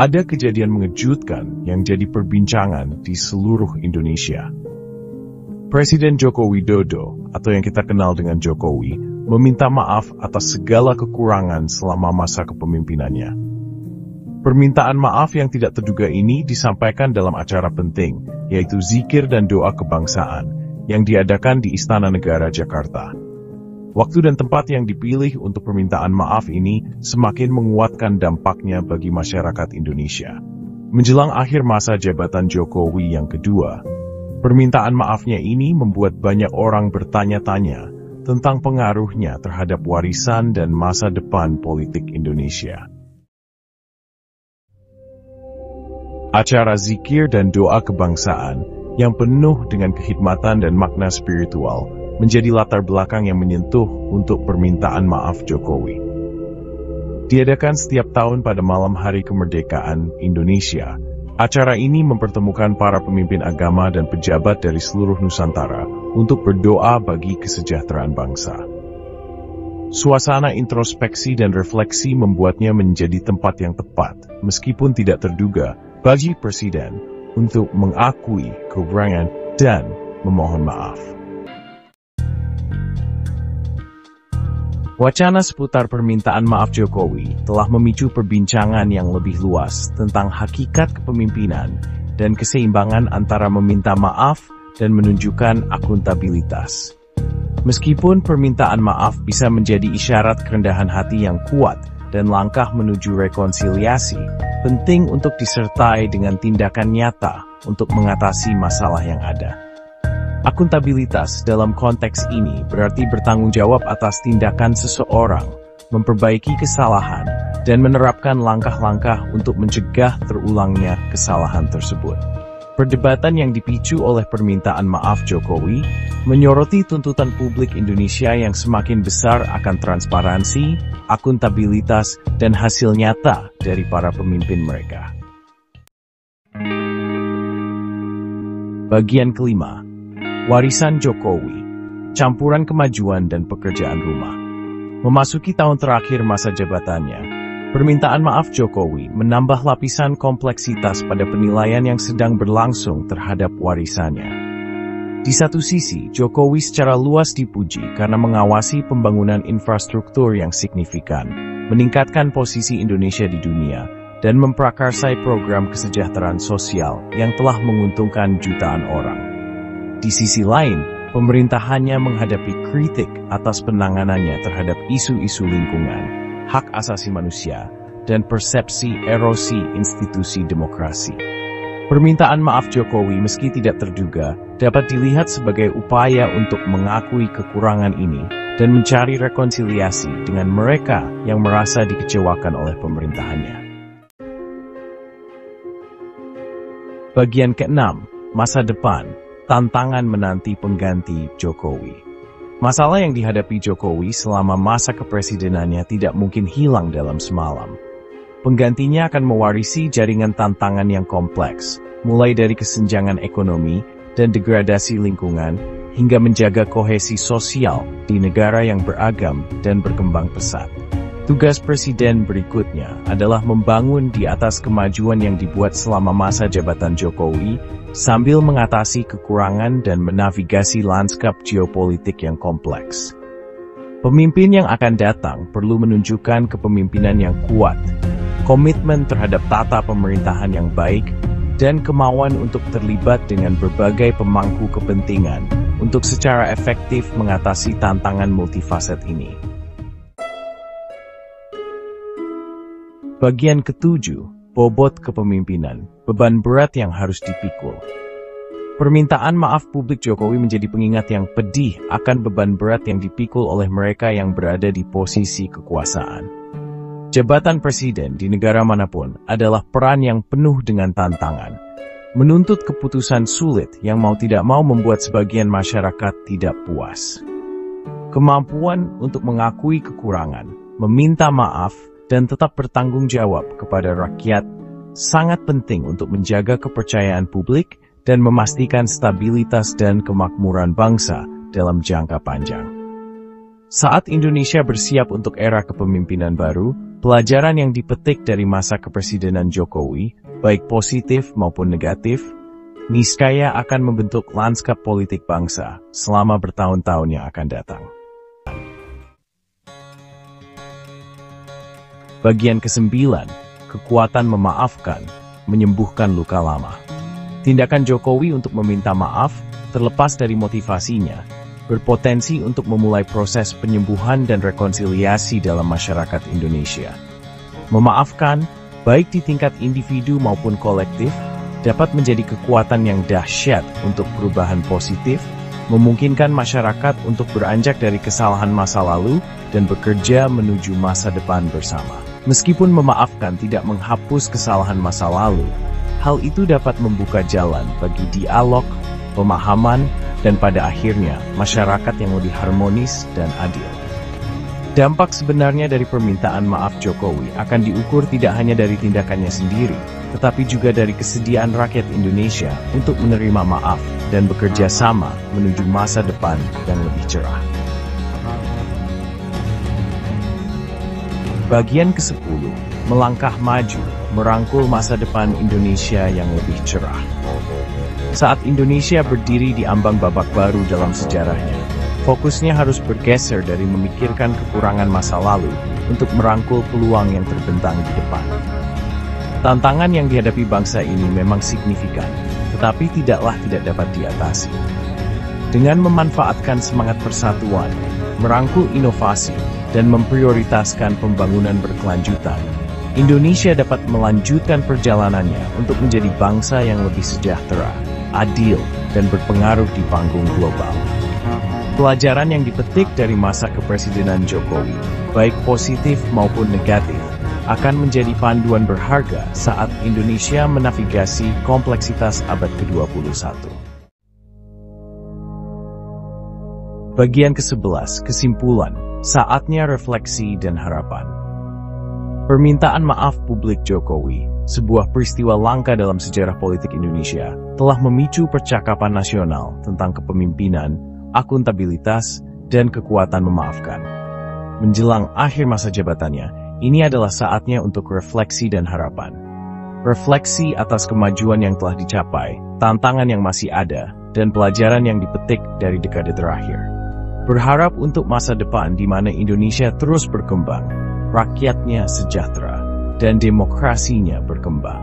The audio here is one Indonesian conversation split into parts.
Ada kejadian mengejutkan yang jadi perbincangan di seluruh Indonesia. Presiden Joko Widodo, atau yang kita kenal dengan Jokowi, meminta maaf atas segala kekurangan selama masa kepemimpinannya. Permintaan maaf yang tidak terduga ini disampaikan dalam acara penting, yaitu zikir dan doa kebangsaan, yang diadakan di Istana Negara Jakarta. Waktu dan tempat yang dipilih untuk permintaan maaf ini semakin menguatkan dampaknya bagi masyarakat Indonesia. Menjelang akhir masa jabatan Jokowi yang kedua, permintaan maafnya ini membuat banyak orang bertanya-tanya tentang pengaruhnya terhadap warisan dan masa depan politik Indonesia. Acara zikir dan doa kebangsaan yang penuh dengan kekhidmatan dan makna spiritual menjadi latar belakang yang menyentuh untuk permintaan maaf Jokowi. Diadakan setiap tahun pada malam hari kemerdekaan Indonesia, acara ini mempertemukan para pemimpin agama dan pejabat dari seluruh Nusantara untuk berdoa bagi kesejahteraan bangsa. Suasana introspeksi dan refleksi membuatnya menjadi tempat yang tepat, meskipun tidak terduga, bagi Presiden untuk mengakui kekurangan dan memohon maaf. Wacana seputar permintaan maaf Jokowi telah memicu perbincangan yang lebih luas tentang hakikat kepemimpinan dan keseimbangan antara meminta maaf dan menunjukkan akuntabilitas. Meskipun permintaan maaf bisa menjadi isyarat kerendahan hati yang kuat dan langkah menuju rekonsiliasi, penting untuk disertai dengan tindakan nyata untuk mengatasi masalah yang ada. Akuntabilitas dalam konteks ini berarti bertanggung jawab atas tindakan seseorang, memperbaiki kesalahan, dan menerapkan langkah-langkah untuk mencegah terulangnya kesalahan tersebut. Perdebatan yang dipicu oleh permintaan maaf Jokowi menyoroti tuntutan publik Indonesia yang semakin besar akan transparansi, akuntabilitas, dan hasil nyata dari para pemimpin mereka. Bagian kelima. Warisan Jokowi, campuran kemajuan dan pekerjaan rumah. Memasuki tahun terakhir masa jabatannya, permintaan maaf Jokowi menambah lapisan kompleksitas pada penilaian yang sedang berlangsung terhadap warisannya. Di satu sisi, Jokowi secara luas dipuji karena mengawasi pembangunan infrastruktur yang signifikan, meningkatkan posisi Indonesia di dunia, dan memprakarsai program kesejahteraan sosial yang telah menguntungkan jutaan orang. Di sisi lain, pemerintahannya menghadapi kritik atas penanganannya terhadap isu-isu lingkungan, hak asasi manusia, dan persepsi erosi institusi demokrasi. Permintaan maaf Jokowi meski tidak terduga, dapat dilihat sebagai upaya untuk mengakui kekurangan ini dan mencari rekonsiliasi dengan mereka yang merasa dikecewakan oleh pemerintahannya. Bagian keenam, masa depan. Tantangan menanti pengganti Jokowi. Masalah yang dihadapi Jokowi selama masa kepresidenannya tidak mungkin hilang dalam semalam. Penggantinya akan mewarisi jaringan tantangan yang kompleks, mulai dari kesenjangan ekonomi dan degradasi lingkungan, hingga menjaga kohesi sosial di negara yang beragam dan berkembang pesat. Tugas Presiden berikutnya adalah membangun di atas kemajuan yang dibuat selama masa jabatan Jokowi, sambil mengatasi kekurangan dan menavigasi lanskap geopolitik yang kompleks. Pemimpin yang akan datang perlu menunjukkan kepemimpinan yang kuat, komitmen terhadap tata pemerintahan yang baik, dan kemauan untuk terlibat dengan berbagai pemangku kepentingan untuk secara efektif mengatasi tantangan multifaset ini. Bagian ketujuh, bobot kepemimpinan, beban berat yang harus dipikul. Permintaan maaf publik Jokowi menjadi pengingat yang pedih akan beban berat yang dipikul oleh mereka yang berada di posisi kekuasaan. Jabatan presiden di negara manapun adalah peran yang penuh dengan tantangan, menuntut keputusan sulit yang mau tidak mau membuat sebagian masyarakat tidak puas. Kemampuan untuk mengakui kekurangan, meminta maaf, dan tetap bertanggung jawab kepada rakyat sangat penting untuk menjaga kepercayaan publik dan memastikan stabilitas dan kemakmuran bangsa dalam jangka panjang. Saat Indonesia bersiap untuk era kepemimpinan baru, Pelajaran yang dipetik dari masa kepresidenan Jokowi, baik positif maupun negatif, niscaya akan membentuk lanskap politik bangsa selama bertahun-tahun yang akan datang. Bagian ke-9, kekuatan memaafkan, menyembuhkan luka lama. Tindakan Jokowi untuk meminta maaf, terlepas dari motivasinya, berpotensi untuk memulai proses penyembuhan dan rekonsiliasi dalam masyarakat Indonesia. Memaafkan, baik di tingkat individu maupun kolektif, dapat menjadi kekuatan yang dahsyat untuk perubahan positif, memungkinkan masyarakat untuk beranjak dari kesalahan masa lalu dan bekerja menuju masa depan bersama. Meskipun memaafkan tidak menghapus kesalahan masa lalu, hal itu dapat membuka jalan bagi dialog, pemahaman, dan pada akhirnya masyarakat yang lebih harmonis dan adil. Dampak sebenarnya dari permintaan maaf Jokowi akan diukur tidak hanya dari tindakannya sendiri, tetapi juga dari kesediaan rakyat Indonesia untuk menerima maaf dan bekerja sama menuju masa depan yang lebih cerah. Bagian ke-10, melangkah maju, merangkul masa depan Indonesia yang lebih cerah. Saat Indonesia berdiri di ambang babak baru dalam sejarahnya, fokusnya harus bergeser dari memikirkan kekurangan masa lalu untuk merangkul peluang yang terbentang di depan. Tantangan yang dihadapi bangsa ini memang signifikan, tetapi tidaklah tidak dapat diatasi. Dengan memanfaatkan semangat persatuan, merangkul inovasi, dan memprioritaskan pembangunan berkelanjutan, Indonesia dapat melanjutkan perjalanannya untuk menjadi bangsa yang lebih sejahtera, adil, dan berpengaruh di panggung global. Pelajaran yang dipetik dari masa kepresidenan Jokowi, baik positif maupun negatif, akan menjadi panduan berharga saat Indonesia menavigasi kompleksitas abad ke-21. Bagian ke-11, kesimpulan, saatnya refleksi dan harapan. Permintaan maaf publik Jokowi, sebuah peristiwa langka dalam sejarah politik Indonesia, telah memicu percakapan nasional tentang kepemimpinan, akuntabilitas, dan kekuatan memaafkan. Menjelang akhir masa jabatannya, ini adalah saatnya untuk refleksi dan harapan. Refleksi atas kemajuan yang telah dicapai, tantangan yang masih ada, dan pelajaran yang dipetik dari dekade terakhir. Berharap untuk masa depan di mana Indonesia terus berkembang, rakyatnya sejahtera, dan demokrasinya berkembang.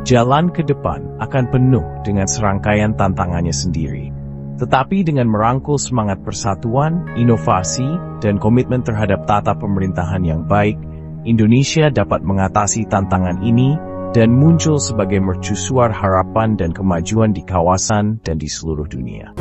Jalan ke depan akan penuh dengan serangkaian tantangannya sendiri, tetapi dengan merangkul semangat persatuan, inovasi, dan komitmen terhadap tata pemerintahan yang baik, Indonesia dapat mengatasi tantangan ini dan muncul sebagai mercusuar harapan dan kemajuan di kawasan dan di seluruh dunia.